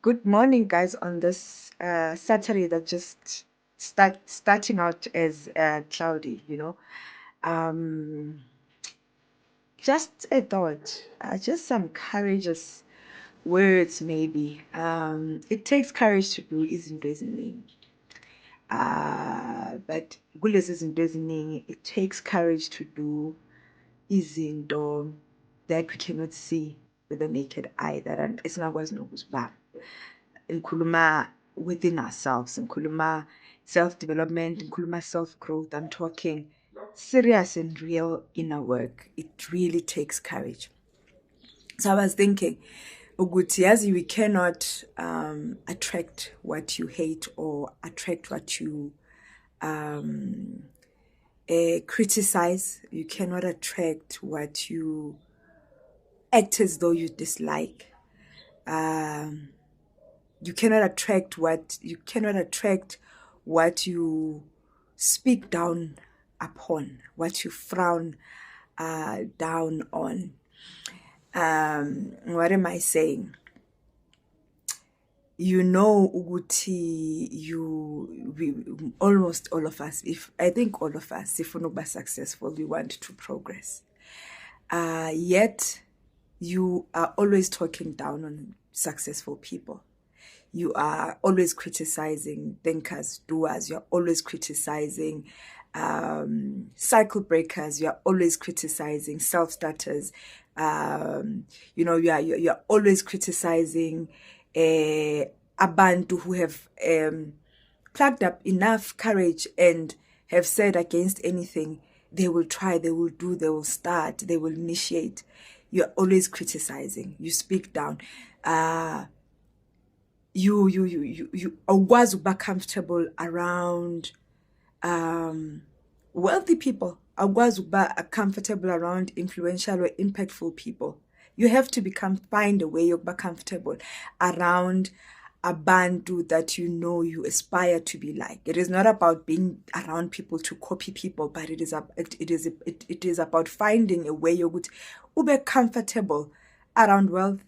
Good morning, guys, on this Saturday that just starting out as cloudy, Um, just a thought, just some courageous words, maybe. It takes courage to do izinto eziningi. But kulezi zinto eziningi, it takes courage to do izinto that we cannot see with the naked eye, that esingakwazi nokuzibamba. Ngikhuluma within ourselves, ngikhuluma self-development, ngikhuluma self-growth. I'm talking serious and real inner work. It really takes courage. So I was thinking, ukuthi yazi, we cannot attract what you hate or attract what you criticize. You cannot attract what you act as though you dislike. You cannot attract what you speak down upon, what you frown down on. What am I saying? Uguti, almost all of us, if we successful, we want to progress. Yet you are always talking down on successful people. You are always criticizing thinkers, doers. You're always criticizing cycle breakers. You're always criticizing self-starters. You're always criticizing abantu who have plugged up enough courage and have said against anything, they will try, they will do, they will start, they will initiate. You're always criticizing. You speak down. You awukwazi ukuba comfortable around wealthy people. Awukwazi ukuba comfortable around influential or impactful people. You have to find a way yokuba comfortable around abantu that you aspire to be like. It is not about being around people to copy people, but it is about finding a way yokuthi ube comfortable around wealth,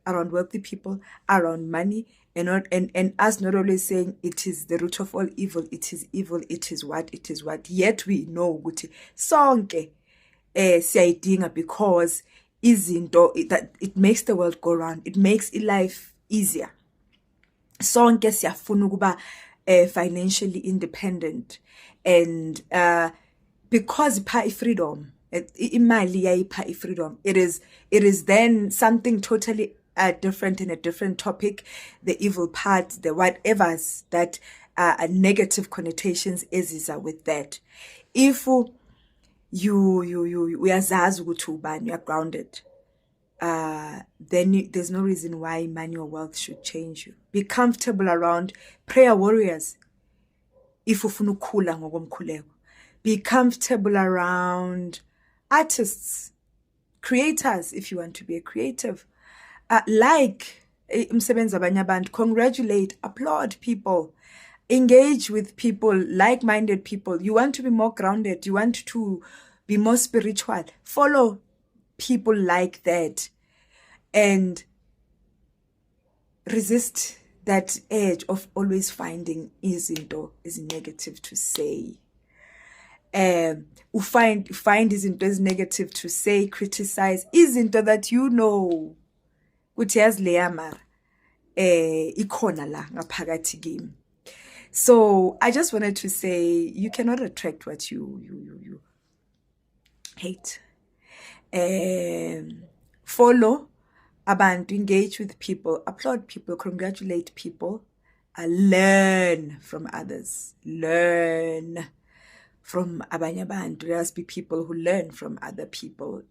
around wealthy people, around money, and us not always saying it is the root of all evil, it is evil, it is what. Yet we know ukuthi sonke siyayidinga, because izinto that it makes the world go round, it makes life easier. Sonke siyafuna ukuba financially independent, and because ipha freedom, imali iyayipha freedom. It is then something totally different, in a different topic, the evil part, the whatevers that negative connotations eziza with that. If you uyazazi ukuthi ubani, you're grounded, then there's no reason why money or wealth should change you. Be comfortable around prayer warriors if ufuna ukukhula ngokomkhuleko. Be comfortable around artists, creators, if you want to be a creative. Like umsebenzi abanye abantu, congratulate, applaud people, engage with people, like-minded people. You want to be more grounded, you want to be more spiritual, follow people like that, and resist that edge of always finding izinto is negative to say. Find izinto is negative to say, criticize izinto that ukuthi yazi leya mara ikhona la ngaphakathi kimi. So I just wanted to say, you cannot attract what you hate. Follow abantu, engage with people, applaud people, congratulate people, learn from others, learn from abanye abantu. There must be people who learn from other people.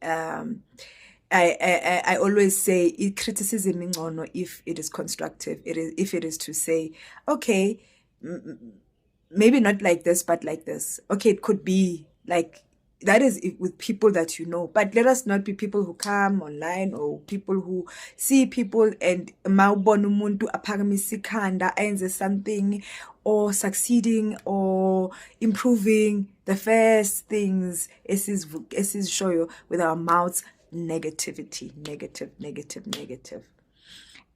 I always say criticism ingcono if it is constructive. If it is to say, okay, maybe not like this, but like this. Okay, it could be like that, is with people that you know. But let us not be people who come online or people who see people and mawubona umuntu aphakamisa ikhanda enze something or succeeding or improving. The first things is show you with our mouths negativity, negative.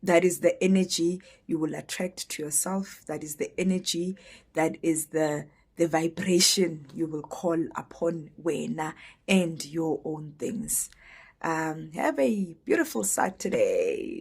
that is the energy you will attract to yourself. That is the energy, that is the vibration you will call upon wena and your own things. Have a beautiful Saturday.